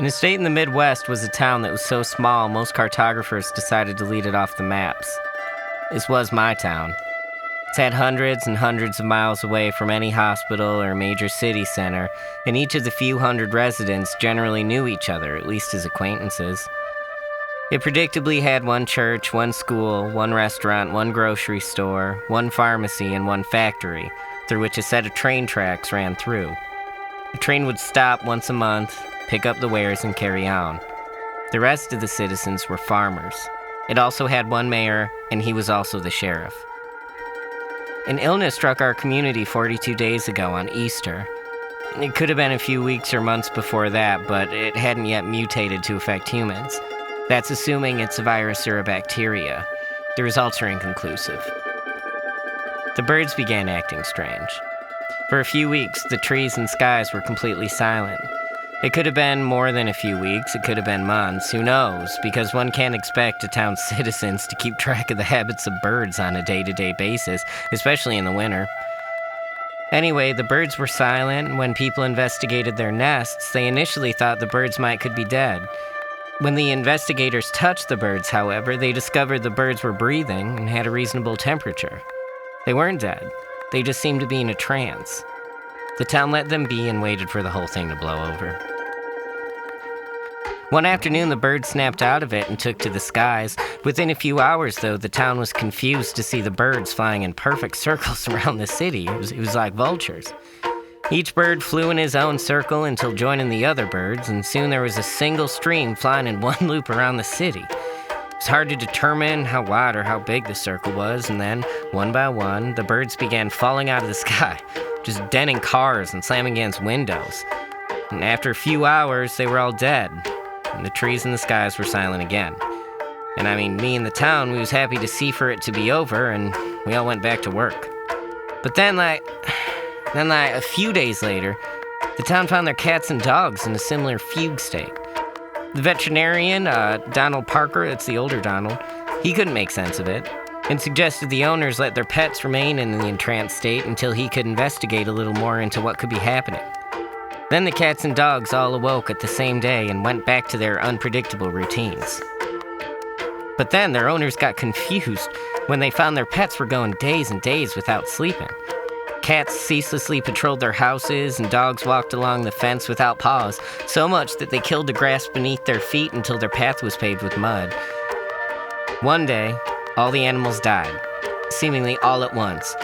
An estate in the Midwest was a town that was so small, most cartographers decided to leave it off the maps. This was my town. It's had hundreds and hundreds of miles away from any hospital or major city center, and each of the few hundred residents generally knew each other, at least as acquaintances. It predictably had one church, one school, one restaurant, one grocery store, one pharmacy, and one factory, through which a set of train tracks ran through. The train would stop once a month, pick up the wares, and carry on. The rest of the citizens were farmers. It also had one mayor, and he was also the sheriff. An illness struck our community 42 days ago on Easter. It could have been a few weeks or months before that, but it hadn't yet mutated to affect humans. That's assuming it's a virus or a bacteria. The results are inconclusive. The birds began acting strange. For a few weeks, the trees and skies were completely silent. It could have been more than a few weeks, it could have been months, who knows, because one can't expect a town's citizens to keep track of the habits of birds on a day-to-day basis, especially in the winter. Anyway, the birds were silent, and when people investigated their nests, they initially thought the birds could be dead. When the investigators touched the birds, however, they discovered the birds were breathing and had a reasonable temperature. They weren't dead. They just seemed to be in a trance. The town let them be and waited for the whole thing to blow over. One afternoon, the birds snapped out of it and took to the skies. Within a few hours, though, the town was confused to see the birds flying in perfect circles around the city. It was like vultures. Each bird flew in his own circle until joining the other birds, and soon there was a single stream flying in one loop around the city. It was hard to determine how wide or how big the circle was, and then, one by one, the birds began falling out of the sky, just denting cars and slamming against windows. And after a few hours, they were all dead, and the trees and the skies were silent again. And I mean, me and the town, we was happy to see for it to be over, and we all went back to work. But then, a few days later, the town found their cats and dogs in a similar fugue state. The veterinarian, Donald Parker, that's the older Donald, he couldn't make sense of it, and suggested the owners let their pets remain in the entranced state until he could investigate a little more into what could be happening. Then the cats and dogs all awoke at the same day and went back to their unpredictable routines. But then their owners got confused when they found their pets were going days and days without sleeping. Cats ceaselessly patrolled their houses, and dogs walked along the fence without pause, so much that they killed the grass beneath their feet until their path was paved with mud. One day, all the animals died, seemingly all at once.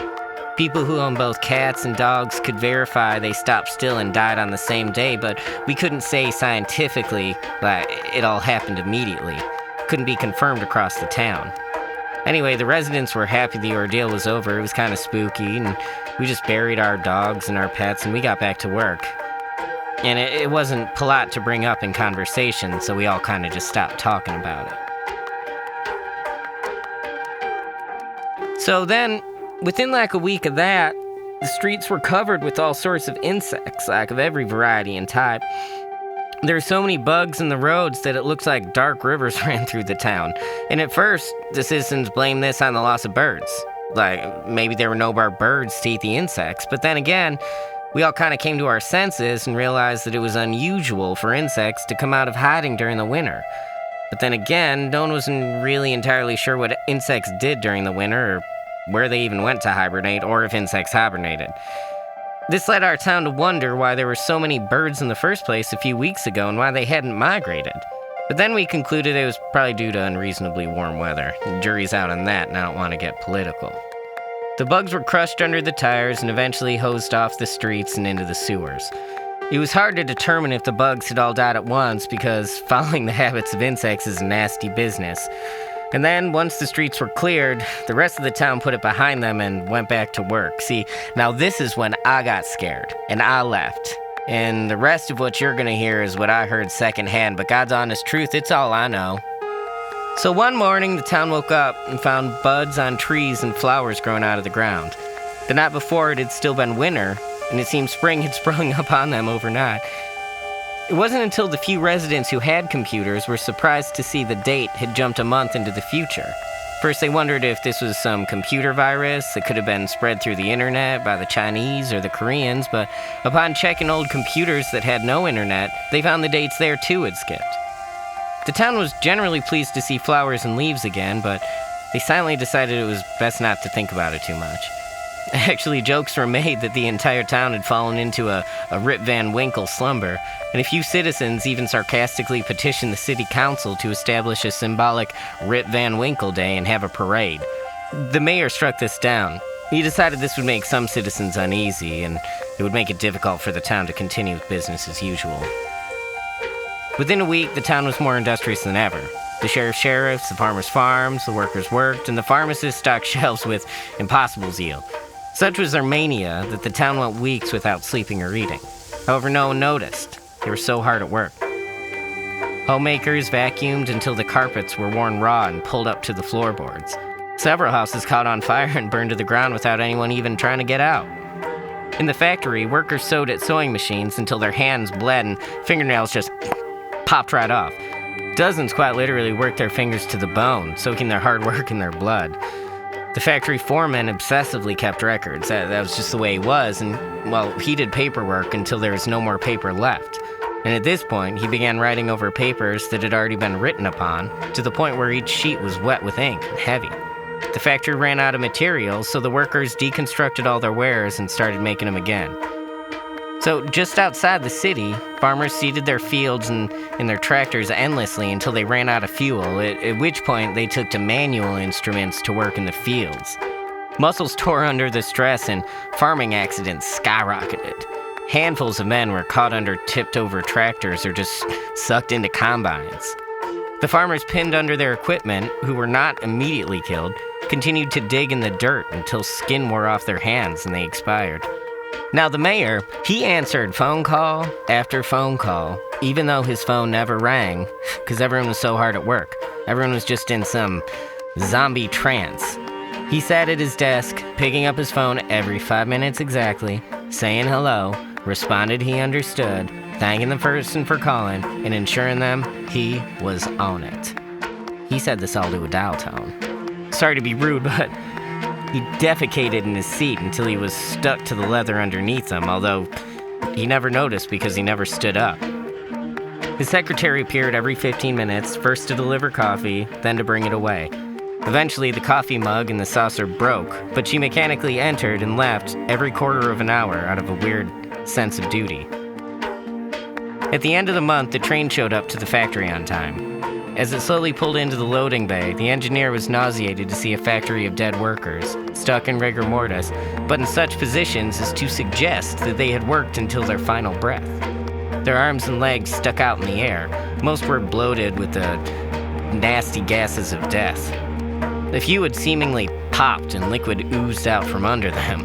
People who own both cats and dogs could verify they stopped still and died on the same day, but we couldn't say scientifically that it all happened immediately. Couldn't be confirmed across the town. Anyway, the residents were happy the ordeal was over. It was kind of spooky, and we just buried our dogs and our pets, and we got back to work. And it wasn't polite to bring up in conversation, so we all kind of just stopped talking about it. So then, within a week of that, the streets were covered with all sorts of insects, of every variety and type. There were so many bugs in the roads that it looks like dark rivers ran through the town. And at first, the citizens blamed this on the loss of birds. Maybe there were no more birds to eat the insects. But then again, we all kind of came to our senses and realized that it was unusual for insects to come out of hiding during the winter. But then again, no one was really entirely sure what insects did during the winter, or where they even went to hibernate, or if insects hibernated. This led our town to wonder why there were so many birds in the first place a few weeks ago and why they hadn't migrated. But then we concluded it was probably due to unreasonably warm weather. The jury's out on that, and I don't want to get political. The bugs were crushed under the tires and eventually hosed off the streets and into the sewers. It was hard to determine if the bugs had all died at once because following the habits of insects is a nasty business. And then, once the streets were cleared, the rest of the town put it behind them and went back to work. See, now this is when I got scared, and I left. And the rest of what you're gonna hear is what I heard secondhand, but God's honest truth, it's all I know. So one morning, the town woke up and found buds on trees and flowers growing out of the ground. The night before, it had still been winter, and it seemed spring had sprung up on them overnight. It wasn't until the few residents who had computers were surprised to see the date had jumped a month into the future. First, they wondered if this was some computer virus that could have been spread through the internet by the Chinese or the Koreans, but upon checking old computers that had no internet, they found the dates there too had skipped. The town was generally pleased to see flowers and leaves again, but they silently decided it was best not to think about it too much. Actually, jokes were made that the entire town had fallen into a Rip Van Winkle slumber, and a few citizens even sarcastically petitioned the city council to establish a symbolic Rip Van Winkle Day and have a parade. The mayor struck this down. He decided this would make some citizens uneasy, and it would make it difficult for the town to continue with business as usual. Within a week, the town was more industrious than ever. The sheriffs, the farmers' farms, the workers worked, and the pharmacists stocked shelves with impossible zeal. Such was their mania that the town went weeks without sleeping or eating. However, no one noticed. They were so hard at work. Homemakers vacuumed until the carpets were worn raw and pulled up to the floorboards. Several houses caught on fire and burned to the ground without anyone even trying to get out. In the factory, workers sewed at sewing machines until their hands bled and fingernails just popped right off. Dozens quite literally worked their fingers to the bone, soaking their hard work in their blood. The factory foreman obsessively kept records. That was just the way he was, and, well, he did paperwork until there was no more paper left. And at this point, he began writing over papers that had already been written upon, to the point where each sheet was wet with ink and heavy. The factory ran out of materials, so the workers deconstructed all their wares and started making them again. So just outside the city, farmers seeded their fields and their tractors endlessly until they ran out of fuel, at which point they took to manual instruments to work in the fields. Muscles tore under the stress and farming accidents skyrocketed. Handfuls of men were caught under tipped-over tractors or just sucked into combines. The farmers pinned under their equipment, who were not immediately killed, continued to dig in the dirt until skin wore off their hands and they expired. Now the mayor, he answered phone call after phone call, even though his phone never rang, because everyone was so hard at work. Everyone was just in some zombie trance. He sat at his desk, picking up his phone every 5 minutes exactly, saying hello, responded he understood, thanking the person for calling, and ensuring them he was on it. He said this all to a dial tone. Sorry to be rude, but he defecated in his seat until he was stuck to the leather underneath him, although he never noticed because he never stood up. His secretary appeared every 15 minutes, first to deliver coffee, then to bring it away. Eventually, the coffee mug and the saucer broke, but she mechanically entered and left every quarter of an hour out of a weird sense of duty. At the end of the month, the train showed up to the factory on time. As it slowly pulled into the loading bay, the engineer was nauseated to see a factory of dead workers, stuck in rigor mortis, but in such positions as to suggest that they had worked until their final breath. Their arms and legs stuck out in the air. Most were bloated with the nasty gases of death. A few had seemingly popped and liquid oozed out from under them.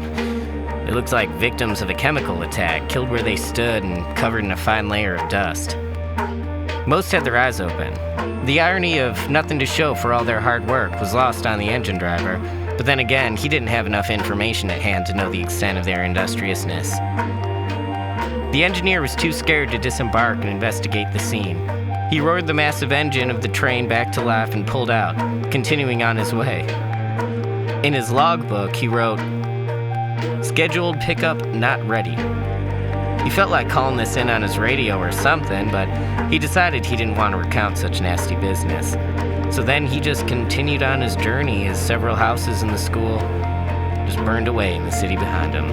It looked like victims of a chemical attack, killed where they stood and covered in a fine layer of dust. Most had their eyes open. The irony of nothing to show for all their hard work was lost on the engine driver, but then again, he didn't have enough information at hand to know the extent of their industriousness. The engineer was too scared to disembark and investigate the scene. He roared the massive engine of the train back to life and pulled out, continuing on his way. In his logbook, he wrote, "Scheduled pickup not ready." He felt like calling this in on his radio or something, but he decided he didn't want to recount such nasty business. So then he just continued on his journey as several houses in the school just burned away in the city behind him.